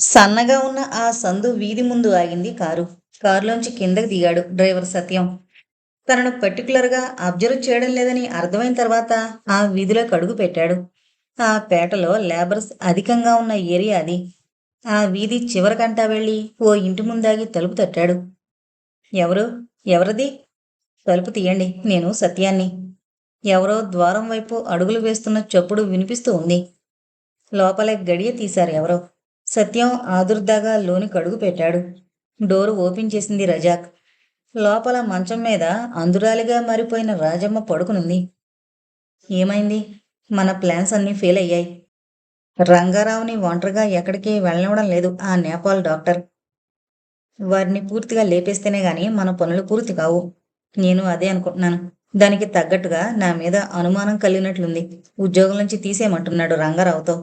సన్నగా ఉన్న ఆ సందు వీధి ముందు ఆగింది కారు. కారులోంచి కిందకి దిగాడు డ్రైవర్ సత్యం. తనను పర్టిక్యులర్‌గా అబ్జర్వ్ చేయడం లేదని అర్థమైన తర్వాత ఆ వీధిలోకి అడుగు పెట్టాడు. ఆ పేటలో లేబర్స్ అధికంగా ఉన్న ఏరియా అది. ఆ వీధి చివరకంటా వెళ్ళి ఓ ఇంటి ముందాగి తలుపు తట్టాడు. ఎవరు? ఎవరది? తలుపు తీయండి. నేను సత్యాన్ని. ఎవరో ద్వారం వైపు అడుగులు వేస్తున్న చప్పుడు వినిపిస్తూ ఉంది. లోపలే గడియ తీశారు ఎవరో. సత్యం ఆదుర్దాగా లోనికి అడుగు పెట్టాడు. డోరు ఓపెన్ చేసింది రజాక్. లోపల మంచం మీద అందురాలిగా మారిపోయిన రాజమ్మ పడుకునుంది. ఏమైంది? మన ప్లాన్స్ అన్నీ ఫెయిల్ అయ్యాయి. రంగారావుని ఒంటరిగా ఎక్కడికి వెళ్ళనివ్వడం లేదు ఆ నేపాల్ డాక్టర్. వారిని పూర్తిగా లేపేస్తేనే గాని మన పనులు పూర్తి కావు. నేను అదే అనుకుంటున్నాను. దానికి తగ్గట్టుగా నా మీద అనుమానం కలిగినట్లుంది. ఉద్యోగం నుంచి తీసేయమంటున్నాడు రంగారావుతో.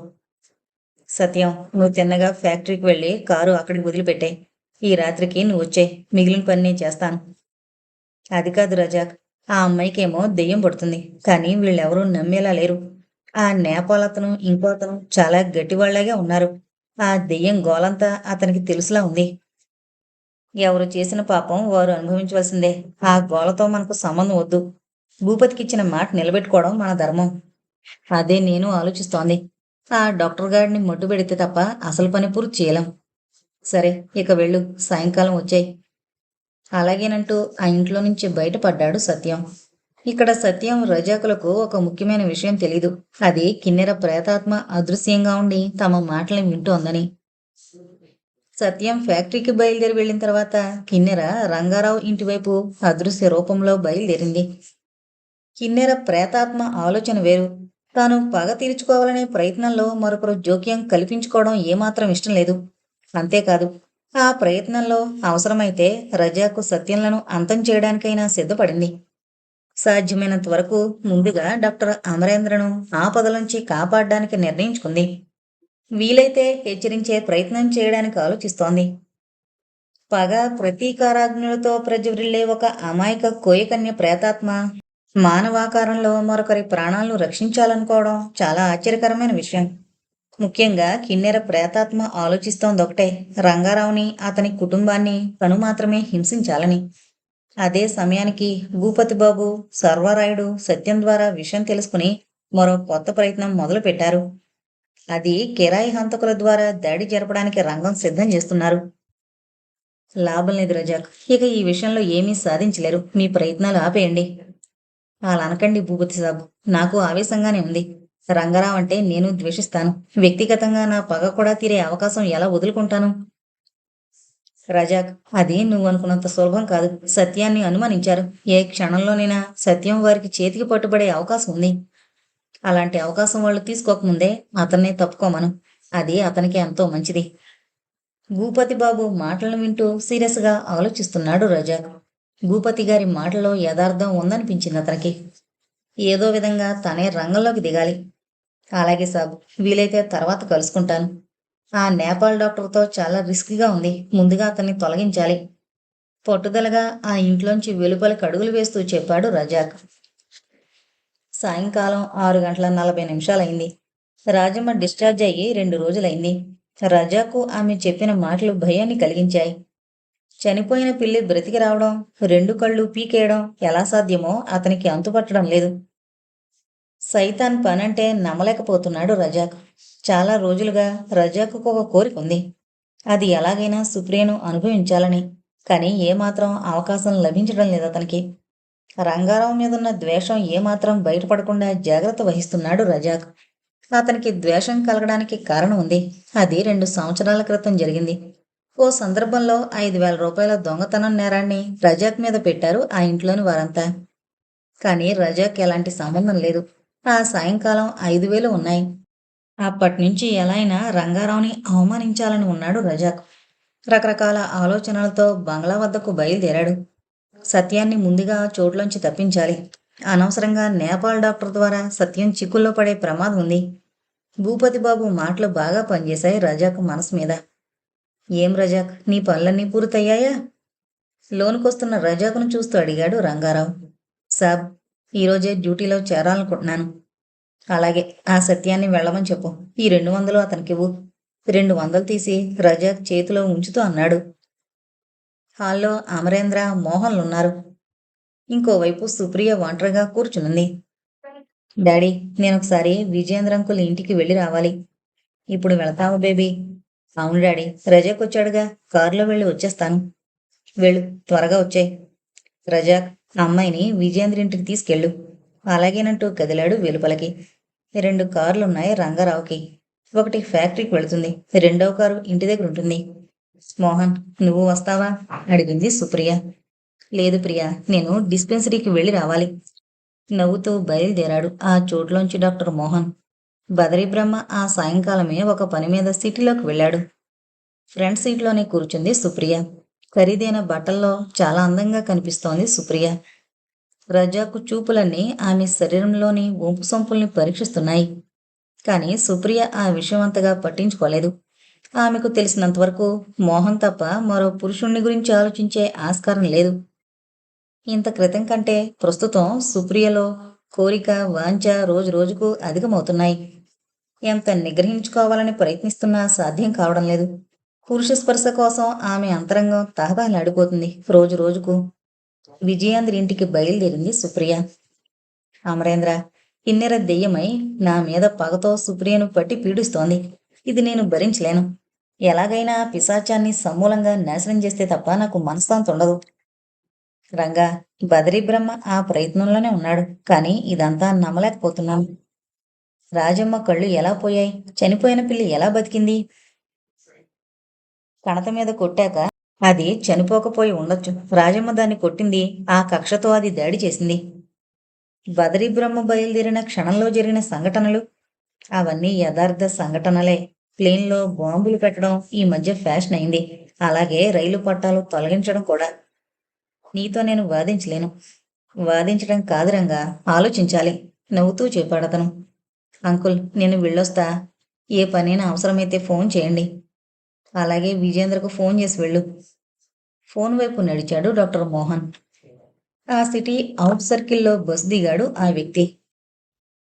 సత్యం, నువ్వు తిన్నగా ఫ్యాక్టరీకి వెళ్ళి కారు అక్కడికి వదిలిపెట్టాయి. ఈ రాత్రికి నువ్వు వచ్చేయ్. మిగిలిన పని నేను చేస్తాను. అది కాదు రజాక్. ఆ అమ్మాయికేమో దెయ్యం పడుతుంది. కానీ వీళ్ళెవరూ నమ్మేలా లేరు. ఆ నేపాల్ అతను ఇంకో అతను చాలా గట్టివాళ్లాగే ఉన్నారు. ఆ దెయ్యం గోలంతా అతనికి తెలుసులా ఉంది. ఎవరు చేసిన పాపం వారు అనుభవించవలసిందే. ఆ గోలతో మనకు సంబంధం వద్దు. భూపతికిచ్చిన మాట నిలబెట్టుకోవడం మన ధర్మం. అదే నేను ఆలోచిస్తోంది. ఆ డాక్టర్ గాడిని మట్టుబెడితే తప్ప అసలు పని పూర్తి చేయలేం. సరే, ఇక వెళ్ళు. సాయంకాలం వచ్చేయ్. అలాగేనంటూ ఆ ఇంట్లో నుంచి బయటపడ్డాడు సత్యం. ఇక్కడ సత్యం రజాకులకు ఒక ముఖ్యమైన విషయం తెలీదు. అది కిన్నెర ప్రేతాత్మ అదృశ్యంగా ఉండి తమ మాటల్ని వింటోందని. సత్యం ఫ్యాక్టరీకి బయలుదేరి వెళ్ళిన తర్వాత కిన్నెర రంగారావు ఇంటివైపు అదృశ్య రూపంలో బయలుదేరింది. కిన్నెర ప్రేతాత్మ ఆలోచన వేరు. తాను పగ తీర్చుకోవాలనే ప్రయత్నంలో మరొకరు జోక్యం కల్పించుకోవడం ఏమాత్రం ఇష్టం లేదు. అంతేకాదు, ఆ ప్రయత్నంలో అవసరమైతే రజాకు సత్యంలను అంతం చేయడానికైనా సిద్ధపడింది. సాధ్యమైనంత వరకు ముందుగా డాక్టర్ అమరేంద్రను ఆపదలోంచి కాపాడడానికి నిర్ణయించుకుంది. వీలైతే హెచ్చరించే ప్రయత్నం చేయడానికి ఆలోచిస్తోంది. పగ ప్రతీకారాజ్ఞలతో ప్రజ్వరిల్లే ఒక అమాయక కోయకన్య ప్రేతాత్మ మానవాకారంలో మరొకరి ప్రాణాలను రక్షించాలనుకోవడం చాలా ఆశ్చర్యకరమైన విషయం. ముఖ్యంగా కిన్నెర ప్రేతాత్మ ఆలోచిస్తోందొకటే, రంగారావుని, అతని కుటుంబాన్ని తను మాత్రమే హింసించాలని. అదే సమయానికి భూపతిబాబు, సర్వరాయుడు సత్యం ద్వారా విషయం తెలుసుకుని మరో కొత్త ప్రయత్నం మొదలుపెట్టారు. అది కిరాయి హంతకుల ద్వారా దాడి జరపడానికి రంగం సిద్ధం చేస్తున్నారు. లాభం లేదు రజాక్. ఇక ఈ విషయంలో ఏమీ సాధించలేరు. మీ ప్రయత్నాలు ఆపేయండి. అలా అనకండి భూపతి సాబ్. నాకు ఆవేశంగానే ఉంది. రంగారావు అంటే నేను ద్వేషిస్తాను. వ్యక్తిగతంగా నా పగ కూడా తీరే అవకాశం ఎలా వదులుకుంటాను? రజాక్, అది నువ్వు అనుకున్నంత సులభం కాదు. సత్యాన్ని అనుమానించారు. ఏ క్షణంలోనైనా సత్యం వారికి చేతికి పట్టుబడే అవకాశం ఉంది. అలాంటి అవకాశం వాళ్ళు తీసుకోకముందే అతన్నే తప్పుకోమను. అది అతనికి ఎంతో మంచిది. భూపతి బాబు మాటలను వింటూ సీరియస్గా ఆలోచిస్తున్నాడు రజాక్. భూపతి గారి మాటలో యథార్థం ఉందనిపించింది అతనికి. ఏదో విధంగా తనే రంగంలోకి దిగాలి. అలాగే సాబ్, వీలైతే తర్వాత కలుసుకుంటాను. ఆ నేపాల్ డాక్టర్తో చాలా రిస్కీగా ఉంది. ముందుగా అతన్ని తొలగించాలి. పట్టుదలగా ఆ ఇంట్లోంచి వెలుపలికి అడుగులు వేస్తూ చెప్పాడు రజాక్. సాయంకాలం 6:40 రాజమ్మ డిశ్చార్జ్ అయ్యి 2 రోజులైంది. రజాకు ఆమె చెప్పిన మాటలు భయాన్ని కలిగించాయి. చనిపోయిన పిల్లి బ్రతికి రావడం, 2 కళ్ళు పీకేయడం ఎలా సాధ్యమో అతనికి అంతుపట్టడం లేదు. సైతాన్ పనంటే నమ్మలేకపోతున్నాడు రజాక్. చాలా రోజులుగా రజాకుకు ఒక కోరిక ఉంది. అది ఎలాగైనా సుప్రియను అనుభవించాలని. కానీ ఏమాత్రం అవకాశం లభించడం లేదు అతనికి. రంగారావు మీదున్న ద్వేషం ఏమాత్రం బయటపడకుండా జాగ్రత్త వహిస్తున్నాడు రజాక్. అతనికి ద్వేషం కలగడానికి కారణం ఉంది. అది 2 సంవత్సరాల క్రితం జరిగింది. ఓ సందర్భంలో 5,000 రూపాయల దొంగతనం నేరాన్ని రజాక్ మీద పెట్టారు ఆ ఇంట్లోని వారంతా. కానీ రజాక్ ఎలాంటి సంబంధం లేదు. ఆ సాయంకాలం 5,000 ఉన్నాయి. అప్పట్నుంచి ఎలా అయినా రంగారావుని అవమానించాలని ఉన్నాడు రజాక్. రకరకాల ఆలోచనలతో బంగ్లా వద్దకు బయలుదేరాడు. సత్యాన్ని ముందుగా చోట్లోంచి తప్పించాలి. అనవసరంగా నేపాల్ డాక్టర్ ద్వారా సత్యం చిక్కుల్లో పడే ప్రమాదం ఉంది. భూపతి బాబు మాటలు బాగా పనిచేశాయి రజాక్ మనసు మీద. ఏం రజాక్, నీ పనులన్నీ పూర్తయ్యాయా? లోనుకొస్తున్న రజాకును చూస్తూ అడిగాడు రంగారావు. సాబ్, ఈరోజే డ్యూటీలో చేరాలనుకుంటున్నాను. అలాగే, ఆ సత్యాన్ని వెళ్ళమని చెప్పు. ఈ 200 అతనికివ్వు. 200 తీసి రజాక్ చేతిలో ఉంచుతూ అన్నాడు. హాల్లో అమరేంద్ర, మోహన్లున్నారు. ఇంకోవైపు సుప్రియ ఒంటరిగా కూర్చునుంది. డాడీ, నేనొకసారి విజయేంద్ర అంకుల్ ఇంటికి వెళ్ళి రావాలి. ఇప్పుడు వెళతావా బేబీ? అవును డాడీ, రజాక్ వచ్చాడుగా, కారులో వెళ్ళి వచ్చేస్తాను. వెళ్ళు, త్వరగా వచ్చాయి. రజాక్, అమ్మాయిని విజయేంద్ర ఇంటికి తీసుకెళ్ళు. అలాగేనంటూ కదిలాడు వెలుపలకి. 2 కార్లున్నాయి రంగారావుకి. ఒకటి ఫ్యాక్టరీకి వెళుతుంది, రెండవ కారు ఇంటి దగ్గర ఉంటుంది. మోహన్, నువ్వు వస్తావా? అడిగింది సుప్రియ. లేదు ప్రియా, నేను డిస్పెన్సరీకి వెళ్ళి రావాలి. నవ్వుతూ బయలుదేరాడు ఆ చోట్లోంచి డాక్టర్ మోహన్. బదరీ బ్రహ్మ ఆ సాయంకాలమే ఒక పని మీద సిటీలోకి వెళ్ళాడు. ఫ్రంట్ సీట్లోనే కూర్చుంది సుప్రియ. ఖరీదైన బట్టల్లో చాలా అందంగా కనిపిస్తోంది సుప్రియ. రజాకు చూపులన్నీ ఆమె శరీరంలోని వంపు సొంపుల్ని పరీక్షిస్తున్నాయి. కానీ సుప్రియ ఆ విషయం అంతగా పట్టించుకోలేదు. ఆమెకు తెలిసినంతవరకు మోహన్ తప్ప మరో పురుషుణ్ణి గురించి ఆలోచించే ఆస్కారం లేదు. ఇంత క్రితం కంటే ప్రస్తుతం సుప్రియలో కోరిక, వాంఛ రోజు రోజుకు అధికమవుతున్నాయి. ఎంత నిగ్రహించుకోవాలని ప్రయత్నిస్తున్నా సాధ్యం కావడం లేదు. పురుష స్పర్శ కోసం ఆమె అంతరంగం తహతహలాడిపోతుంది రోజు రోజుకు. విజయాంద్రి ఇంటికి బయలుదేరింది సుప్రియ. అమరేంద్ర, కిన్నెర దెయ్యమై నా మీద పగతో సుప్రియను పట్టి పీడిస్తోంది. ఇది నేను భరించలేను. ఎలాగైనా పిశాచాన్ని సమూలంగా నాశనం చేస్తే తప్ప నాకు మనశ్శాంతి ఉండదు. రంగా, బదరీ బ్రహ్మ ఆ ప్రయత్నంలోనే ఉన్నాడు. కానీ ఇదంతా నమ్మలేకపోతున్నాను. రాజమ్మ కళ్ళు ఎలా పోయాయి? చనిపోయిన పిల్లి ఎలా బతికింది? కణత మీద కొట్టాక అది చనిపోకపోయి ఉండొచ్చు. రాజమ్మ దాన్ని కొట్టింది, ఆ కక్షతో అది దాడి చేసింది. బదరీ బ్రహ్మ బయలుదేరిన క్షణంలో జరిగిన సంఘటనలు అవన్నీ యథార్థ సంఘటనలే. ప్లేన్లో బాంబులు పెట్టడం ఈ మధ్య ఫ్యాషన్ అయింది. అలాగే రైలు పట్టాలు తొలగించడం కూడా. నీతో నేను వాదించలేను. వాదించడం కాదు రంగా, ఆలోచించాలి. నవ్వుతూ చెప్పాడతను. అంకుల్, నేను వెళ్ళొస్తా. ఏ పనైనా అవసరమైతే ఫోన్ చేయండి. అలాగే విజేంద్రకు ఫోన్ చేసి వెళ్ళు. ఫోన్ వైపు నడిచాడు డాక్టర్ మోహన్. ఆ సిటీ అవుట్ సర్కిల్లో బస్ దిగాడు ఆ వ్యక్తి.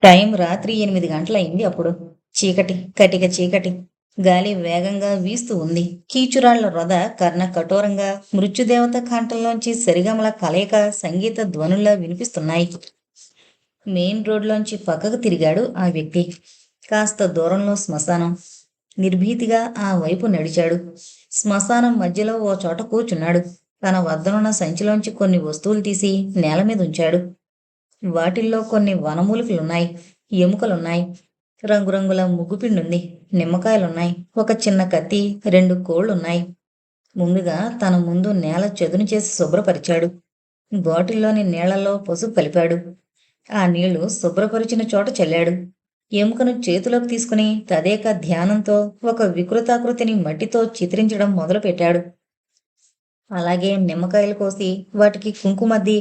టైం రాత్రి 8 గంటలయింది అప్పుడు. చీకటి, కటిక చీకటి. గాలి వేగంగా వీస్తూ ఉంది. కీచురాళ్ల రొద కర్ణ కఠోరంగా మృత్యుదేవత కంఠంలోంచి సరిగమల కలయిక సంగీత ధ్వనుల్లా వినిపిస్తున్నాయి. మెయిన్ రోడ్లోంచి పక్కకు తిరిగాడు ఆ వ్యక్తి. కాస్త దూరంలో శ్మశానం. నిర్భీతిగా ఆ వైపు నడిచాడు. శ్మశానం మధ్యలో ఓ చోట కూర్చున్నాడు. తన వద్దనున్న సంచిలోంచి కొన్ని వస్తువులు తీసి నేల మీద ఉంచాడు. వాటిల్లో కొన్ని వనమూలికలున్నాయి, ఎముకలున్నాయి, రంగురంగుల ముగ్గుపిండుంది, నిమ్మకాయలున్నాయి, ఒక చిన్న కత్తి, 2 కోళ్లున్నాయి. ముందుగా తన ముందు నేల చదును చేసి శుభ్రపరిచాడు. బాటిల్లోని నీళ్లలో పసుపు కలిపాడు. ఆ నీళ్లు శుభ్రపరిచిన చోట చల్లాడు. ఎముకను చేతిలోకి తీసుకుని తదేక ధ్యానంతో ఒక వికృతాకృతిని మట్టితో చిత్రించడం మొదలుపెట్టాడు. అలాగే నిమ్మకాయలు కోసి వాటికి కుంకుమద్ది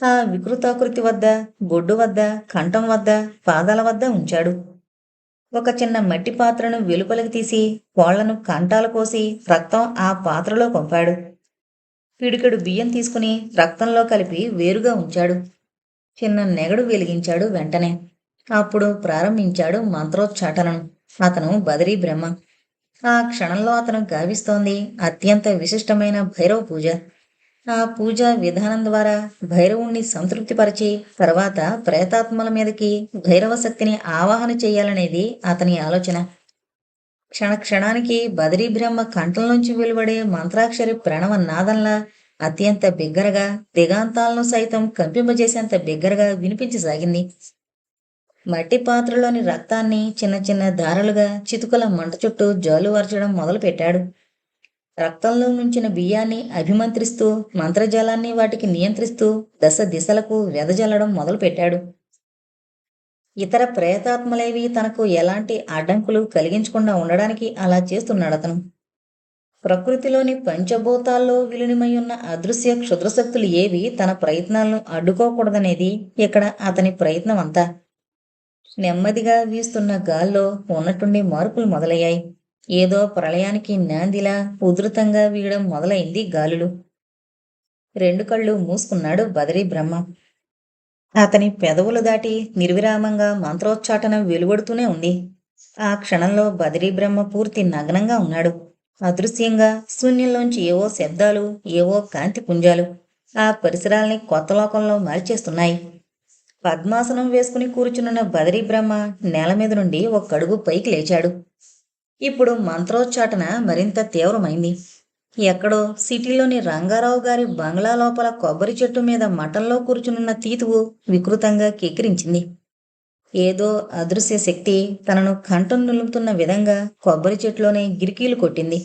ఆ వికృతాకృతి వద్ద, బొడ్డు వద్ద, కంఠం వద్ద, పాదాల వద్ద ఉంచాడు. ఒక చిన్న మట్టి పాత్రను వెలుపలికి తీసి కోళ్లను కంఠాలు కోసి రక్తం ఆ పాత్రలో పంపాడు. పిడికెడు బియ్యం తీసుకుని రక్తంలో కలిపి వేరుగా ఉంచాడు. చిన్న నెగడు వెలిగించాడు వెంటనే. అప్పుడు ప్రారంభించాడు మంత్రోచ్చాటనం. అతను బదరీ బ్రహ్మ. ఆ క్షణంలో అతను గావిస్తోంది అత్యంత విశిష్టమైన భైరవ పూజ. ఆ పూజా విధానం ద్వారా భైరవుణ్ణి సంతృప్తిపరిచి తర్వాత ప్రేతాత్మల మీదకి భైరవ శక్తిని ఆవాహన చెయ్యాలనేది అతని ఆలోచన. క్షణక్షణానికి బదరీ బ్రహ్మ కంఠంలోంచి వెలువడే మంత్రాక్షరి ప్రణవ నాదంలా అత్యంత బిగ్గరగా, దిగాంతాలను సైతం కంపింపజేసేంత బిగ్గరగా వినిపించసాగింది. మట్టి పాత్రలోని రక్తాన్ని చిన్న చిన్న ధారలుగా చితుకుల మంట చుట్టూ జాలువార్చడం మొదలుపెట్టాడు. రక్తంలో నుంచిన బియ్యాన్ని అభిమంత్రిస్తూ మంత్రజాలాన్ని వాటికి నియంత్రిస్తూ దశ దిశలకు వెదజల్లడం మొదలుపెట్టాడు. ఇతర ప్రేతాత్మలేవి తనకు ఎలాంటి అడ్డంకులు కలిగించకుండా ఉండడానికి అలా చేస్తున్నాడతను. ప్రకృతిలోని పంచభూతాల్లో విలీనమై ఉన్న అదృశ్య క్షుద్రశక్తులు ఏవి తన ప్రయత్నాలను అడ్డుకోకూడదనేది ఇక్కడ అతని ప్రయత్నం అంతా. నెమ్మదిగా వీస్తున్న గాల్లో ఉన్నట్టుండి మార్పులు మొదలయ్యాయి. ఏదో ప్రళయానికి నాందిలా ఉధృతంగా వీయడం మొదలైంది గాలులు. 2 కళ్ళు మూసుకున్నాడు బదరీ బ్రహ్మ. అతని పెదవులు దాటి నిర్విరామంగా మంత్రోచ్చాటనం వెలువడుతూనే ఉంది. ఆ క్షణంలో బదరీ బ్రహ్మ పూర్తి నగ్నంగా ఉన్నాడు. అదృశ్యంగా శూన్యంలోంచి ఏవో శబ్దాలు, ఏవో కాంతి పుంజాలు ఆ పరిసరాల్ని కొత్త లోకంలో మార్చేస్తున్నాయి. పద్మాసనం వేసుకుని కూర్చునున్న బదరీ బ్రహ్మ నేల మీద నుండి ఒక్కడుగు పైకి లేచాడు. ఇప్పుడు మంత్రోచ్చాటన మరింత తీవ్రమైంది. ఎక్కడో సిటీలోని రంగారావు గారి బంగ్లా లోపల కొబ్బరి చెట్టు మీద మఠంలో కూర్చునున్న తీతువు వికృతంగా కిక్కిరించింది. ఏదో అదృశ్య శక్తి తనను కంఠం నులుముతున్న విధంగా కొబ్బరి చెట్టులోనే గిరికీలు కొట్టింది.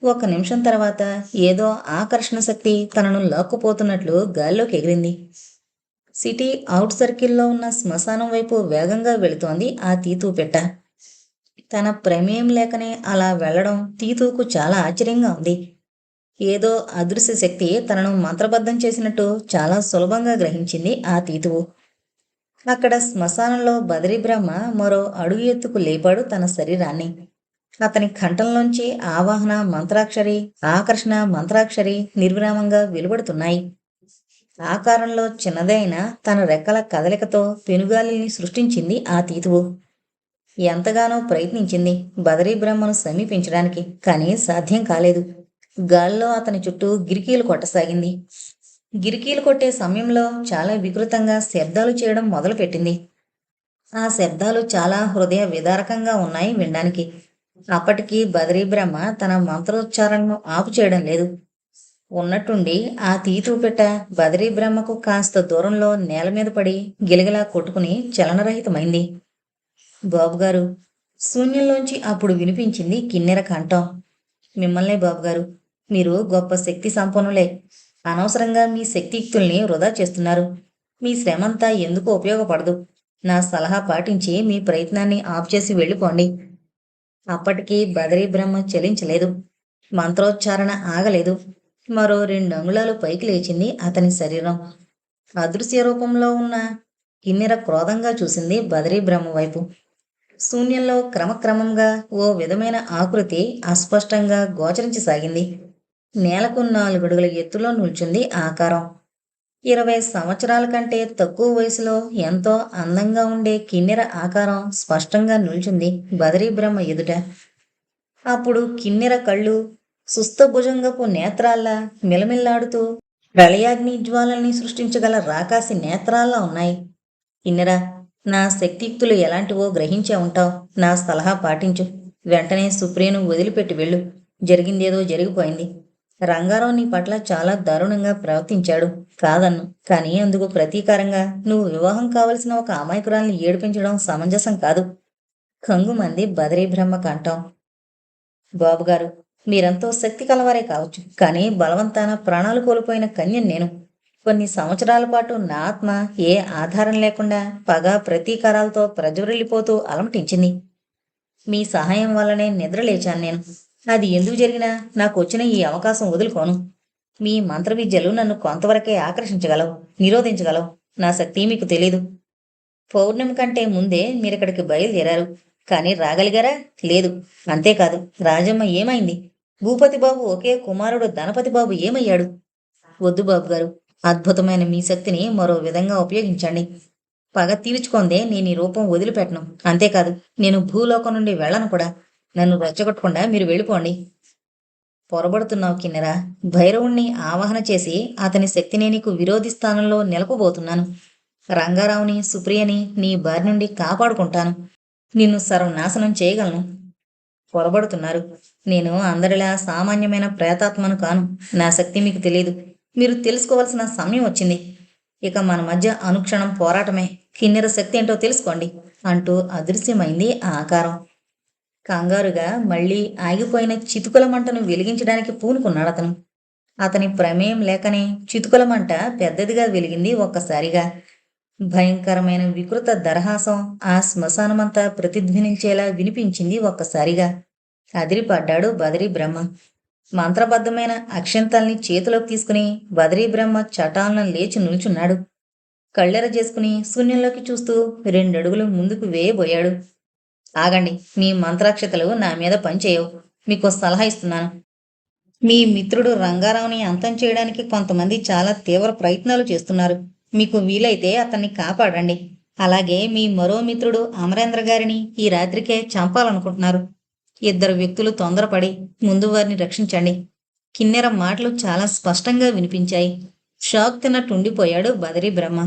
ఒక నిమిషం తర్వాత ఏదో ఆకర్షణ శక్తి తనను లాక్కుపోతున్నట్లు గాల్లోకి ఎగిరింది. సిటీ అవుట్ సర్కిల్లో ఉన్న శ్మశానం వైపు వేగంగా వెళుతోంది ఆ తీతూ పెట్ట. తన ప్రమేయం లేకనే అలా వెళ్లడం తీతూకు చాలా ఆశ్చర్యంగా ఉంది. ఏదో అదృశ్య శక్తి తనను మంత్రబద్ధం చేసినట్టు చాలా సులభంగా గ్రహించింది ఆ తీతువు. అక్కడ శ్మశానంలో బదరీ బ్రహ్మ మరో అడుగు ఎత్తుకు లేపాడు తన శరీరాన్ని. అతని కంఠంలోంచి ఆవాహన మంత్రాక్షరి, ఆకర్షణ మంత్రాక్షరి నిర్విరామంగా వెలువడుతున్నాయి. ఆకారంలో చిన్నదైన తన రెక్కల కదలికతో పెనుగాలిని సృష్టించింది ఆ తీతువు. ఎంతగానో ప్రయత్నించింది బదరీ బ్రహ్మను సమీపించడానికి, కానీ సాధ్యం కాలేదు. గాల్లో అతని చుట్టూ గిరికీలు కొట్టసాగింది. గిరికీలు కొట్టే సమయంలో చాలా వికృతంగా శబ్దాలు చేయడం మొదలుపెట్టింది. ఆ శబ్దాలు చాలా హృదయ విదారకంగా ఉన్నాయి వినడానికి. అప్పటికీ బదరీ బ్రహ్మ తన మంత్రోచ్చారణను ఆపు చేయడం లేదు. ఉన్నట్టుండి ఆ తీతూ పెట్ట బదరీ బ్రహ్మకు కాస్త దూరంలో నేల మీద పడి గిలగిలా కొట్టుకుని చలనరహితమైంది. బాబుగారు, శూన్యంలోంచి అప్పుడు వినిపించింది కిన్నెర కంఠం. మిమ్మల్నే బాబుగారు, మీరు గొప్ప శక్తి సంపన్నులే. అనవసరంగా మీ శక్తియుక్తుల్ని వృధా చేస్తున్నారు. మీ శ్రమంతా ఎందుకు ఉపయోగపడదు. నా సలహా పాటించి మీ ప్రయత్నాన్ని ఆపు చేసి వెళ్ళిపోండి. అప్పటికీ బదరీ బ్రహ్మ చలించలేదు. మంత్రోచ్చారణ ఆగలేదు. మరో 2 అంగుళాలు పైకి లేచింది అతని శరీరం. అదృశ్య రూపంలో ఉన్న కిన్నెర క్రోధంగా చూసింది బదరీ బ్రహ్మ వైపు. శూన్యంలో క్రమక్రమంగా ఓ విధమైన ఆకృతి అస్పష్టంగా గోచరించసాగింది. నేలకు 4 అడుగుల ఎత్తులో నిల్చుంది ఆకారం. 20 సంవత్సరాల కంటే తక్కువ వయసులో ఎంతో అందంగా ఉండే కిన్నెర ఆకారం స్పష్టంగా నిల్చుంది బదరీ బ్రహ్మ ఎదుట. అప్పుడు కిన్నెర కళ్ళు సుస్థభుజంగపు నేత్రాల్లా మిలమిల్లాడుతూ ప్రళయాగ్ని జ్వాలల్ని సృష్టించగల రాకాసి నేత్రాల్లా ఉన్నాయి. కిన్నెర, నా శక్తియుక్తులు ఎలాంటివో గ్రహించే ఉంటావు. నా సలహా పాటించు. వెంటనే సుప్రియను వదిలిపెట్టి వెళ్ళు. జరిగిందేదో జరిగిపోయింది. రంగారావు నీ పట్ల చాలా దారుణంగా ప్రవర్తించాడు, కాదన్ను. కానీ అందుకు ప్రతీకారంగా నువ్వు వివాహం కావలసిన ఒక అమాయకురాల్ని ఏడిపించడం సమంజసం కాదు. కంగుమంది బదరీ బ్రహ్మ కంఠం. బాబుగారు, మీరెంతో శక్తి కలవారే కావచ్చు, కానీ బలవంతాన ప్రాణాలు కోల్పోయిన కన్యను నేను. కొన్ని సంవత్సరాల పాటు నా ఆత్మ ఏ ఆధారం లేకుండా పగ ప్రతీకారాలతో ప్రజ్వరిల్లిపోతూ అలమటించింది. మీ సహాయం వల్లనే నిద్రలేచాను నేను. అది ఎందుకు జరిగినా నాకు వచ్చిన ఈ అవకాశం వదులుకోను. మీ మంత్ర విద్యలు నన్ను కొంతవరకే ఆకర్షించగలవు, నిరోధించగలవు. నా శక్తి మీకు తెలీదు. పౌర్ణమి కంటే ముందే మీరిక్కడికి బయలుదేరారు, కానీ రాగలిగారా? లేదు. అంతేకాదు, రాజమ్మ ఏమైంది? భూపతి బాబు ఒకే కుమారుడు ధనపతి బాబు ఏమయ్యాడు? వద్దు బాబుగారు, అద్భుతమైన మీ శక్తిని మరో విధంగా ఉపయోగించండి. పగ తీర్చుకుందే నేను ఈ రూపం వదిలిపెట్టను. అంతేకాదు, నేను భూలోకం నుండి వెళ్ళను కూడా. నన్ను రెచ్చగొట్టకుండా మీరు వెళ్ళిపోండి. పొరబడుతున్నావు కిన్నెరా. భైరవుణ్ణి ఆవాహన చేసి అతని శక్తిని నీకు విరోధి స్థానంలో నిలపబోతున్నాను. రంగారావుని, సుప్రియని నీ బారి నుండి కాపాడుకుంటాను. నిన్ను సర్వనాశనం చేయగలను. పొరబడుతున్నారు. నేను అందరిలా సామాన్యమైన ప్రేతాత్మను కాను. నా శక్తి మీకు తెలియదు. మీరు తెలుసుకోవాల్సిన సమయం వచ్చింది. ఇక మన మధ్య అనుక్షణం పోరాటమే. కిన్నెర శక్తి ఏంటో తెలుసుకోండి అంటూ అదృశ్యమైంది ఆ ఆకారం. కంగారుగా మళ్ళీ ఆగిపోయిన చితుకుల మంటను వెలిగించడానికి పూనుకున్నాడు అతను. అతని ప్రమేయం లేకనే చితుకుల మంట పెద్దదిగా వెలిగింది ఒక్కసారిగా. భయంకరమైన వికృత దరహాసం ఆ శ్మశానమంతా ప్రతిధ్వనించేలా వినిపించింది ఒక్కసారిగా. అదిరిపడ్డాడు బదరీ బ్రహ్మ. మంత్రబద్ధమైన అక్షంతల్ని చేతిలోకి తీసుకుని బదరీ బ్రహ్మ చటాలను లేచి నిల్చున్నాడు. కళ్ళెర చేసుకుని శూన్యంలోకి చూస్తూ 2 అడుగులు ముందుకు వేయబోయాడు. ఆగండి, మీ మంత్రాక్షతలు నా మీద పనిచేయవు. మీకు సలహా ఇస్తున్నాను. మీ మిత్రుడు రంగారావుని అంతం చేయడానికి కొంతమంది చాలా తీవ్ర ప్రయత్నాలు చేస్తున్నారు. మీకు వీలైతే అతన్ని కాపాడండి. అలాగే మీ మరో మిత్రుడు అమరేంద్ర గారిని ఈ రాత్రికే చంపాలనుకుంటున్నారు. ఇద్దరు వ్యక్తులు తొందరపడి ముందు వారిని రక్షించండి. కిన్నెర మాటలు చాలా స్పష్టంగా వినిపించాయి. షాక్ తిన్నట్టుండిపోయాడు బదరీ బ్రహ్మ.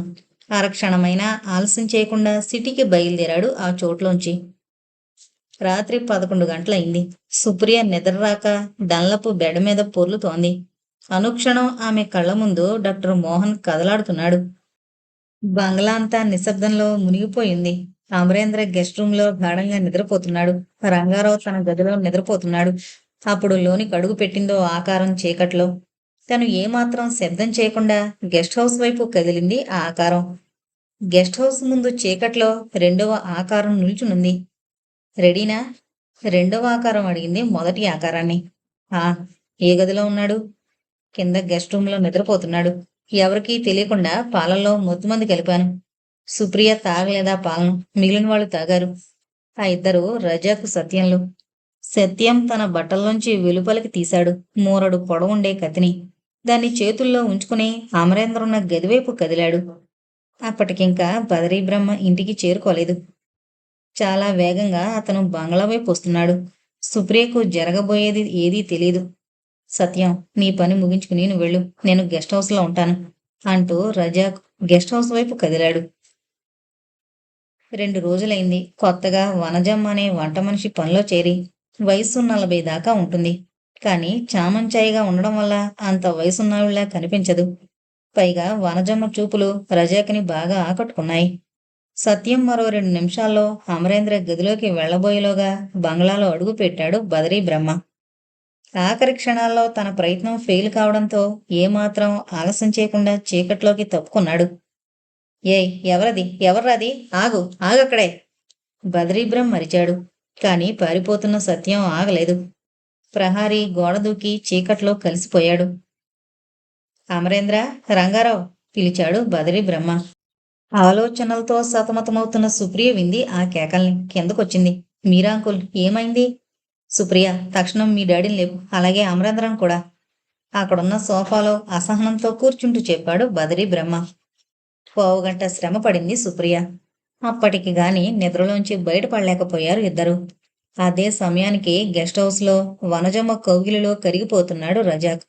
అరక్షణమైనా ఆలస్యం చేయకుండా సిటీకి బయలుదేరాడు ఆ చోట్లోంచి. రాత్రి 11 గంటలయింది. సుప్రియ నిద్రరాక డన్లపు బెడ్ మీద పొర్లుతోంది. అనుక్షణం ఆమె కళ్ళ ముందు డాక్టర్ మోహన్ కదలాడుతున్నాడు. బంగ్లా అంతా నిశ్శబ్దంలో మునిగిపోయింది. అమరేంద్ర గెస్ట్ రూమ్ లో గాఢంగా నిద్రపోతున్నాడు. రంగారావు తన గదిలో నిద్రపోతున్నాడు. అప్పుడు లోనికి అడుగు పెట్టిందో ఆకారం చీకట్లో. తను ఏమాత్రం శబ్దం చేయకుండా గెస్ట్ హౌస్ వైపు కదిలింది ఆ ఆకారం. గెస్ట్ హౌస్ ముందు చీకట్లో రెండవ ఆకారం నిల్చునుంది. రెడీనా? రెండవ ఆకారం అడిగింది మొదటి ఆకారాన్ని. ఆ, ఏ గదిలో ఉన్నాడు? కింద గెస్ట్ రూమ్ లో నిద్రపోతున్నాడు. ఎవరికీ తెలియకుండా పాలల్లో మొత్తుమంది కలిపాను. సుప్రియ తాగలేదా పాలను? మిగిలిన వాళ్ళు తాగారు. ఆ ఇద్దరు రజాకు సత్యంలు. సత్యం తన బట్టల్లోంచి వెలుపలికి తీశాడు మూరడు పొడవుండే కత్తిని. దాన్ని చేతుల్లో ఉంచుకుని అమరేంద్రున్న గదివైపు కదిలాడు. అప్పటికింకా బదరీ బ్రహ్మ ఇంటికి చేరుకోలేదు. చాలా వేగంగా అతను బంగ్లా వైపు వస్తున్నాడు. సుప్రియకు జరగబోయేది ఏదీ తెలీదు. సత్యం, నీ పని ముగించుకుని నువ్వు వెళ్ళు, నేను గెస్ట్ హౌస్ లో ఉంటాను అంటూ రజాక్ గెస్ట్ హౌస్ వైపు కదిలాడు. 2 రోజులైంది కొత్తగా వనజమ్మ అనే వంట మనిషి పనిలో చేరి. వయసు 40 దాకా ఉంటుంది. కానీ చామంచాయిగా ఉండడం వల్ల అంత వయసున్నావిళ్లా కనిపించదు. పైగా వనజమ్మ చూపులు రజాక్ని బాగా ఆకట్టుకున్నాయి. సత్యం మరో 2 నిమిషాల్లో అమరేంద్ర గదిలోకి వెళ్లబోయేలోగా బంగ్లాలో అడుగు పెట్టాడు బదరీ బ్రహ్మ. ఆఖరి క్షణాల్లో తన ప్రయత్నం ఫెయిల్ కావడంతో ఏమాత్రం ఆలస్యం చేయకుండా చీకట్లోకి తప్పుకున్నాడు. ఏయ్, ఎవరది? ఎవర్రాది? ఆగు, ఆగక్కడే! బదరీబ్రహ్మ మరిచాడు. కాని పారిపోతున్న సత్యం ఆగలేదు. ప్రహారీ గోడ దూకి చీకట్లో కలిసిపోయాడు. అమరేంద్ర, రంగారావు పిలిచాడు బదరీ బ్రహ్మ. ఆలోచనలతో సతమతమవుతున్న సుప్రియ వింది ఆ కేకల్ని. కిందకొచ్చింది. మీరా అంకుల్, ఏమైంది? సుప్రియ, తక్షణం మీ డాడీని లేపు, అలాగే అమరేంద్రను కూడా. అక్కడున్న సోఫాలో అసహనంతో కూర్చుంటూ చెప్పాడు బదరీ బ్రహ్మ. 15 గంట శ్రమ పడింది సుప్రియ. అప్పటికి గాని నిద్రలోంచి బయటపడలేకపోయారు ఇద్దరు. అదే సమయానికి గెస్ట్ హౌస్ లో వనజమ్మ కౌగిలిలో కరిగిపోతున్నాడు రజాక్.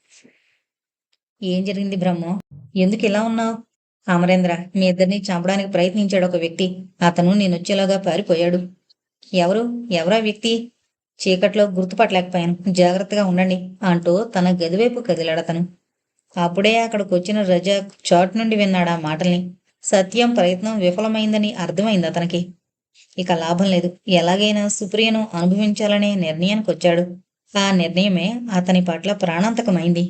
ఏం జరిగింది బ్రహ్మో? ఎందుకు ఇలా ఉన్నావు? అమరేంద్ర, మీ ఇద్దరిని చంపడానికి ప్రయత్నించాడు ఒక వ్యక్తి. అతను నేనొచ్చేలాగా పారిపోయాడు. ఎవరు? ఎవరా వ్యక్తి? చీకట్లో గుర్తుపట్టలేకపోయాను, జాగ్రత్తగా ఉండండి అంటూ తన గదివైపు కదిలాడతను. అప్పుడే అక్కడికొచ్చిన రజాక్ చాట్ నుండి విన్నాడా మాటల్ని. సత్యం ప్రయత్నం విఫలమైందని అర్థమైంది అతనికి. ఇక లాభం లేదు, ఎలాగైనా సుప్రియను అనుభవించాలనే నిర్ణయానికొచ్చాడు. ఆ నిర్ణయమే అతని పట్ల ప్రాణాంతకమైంది.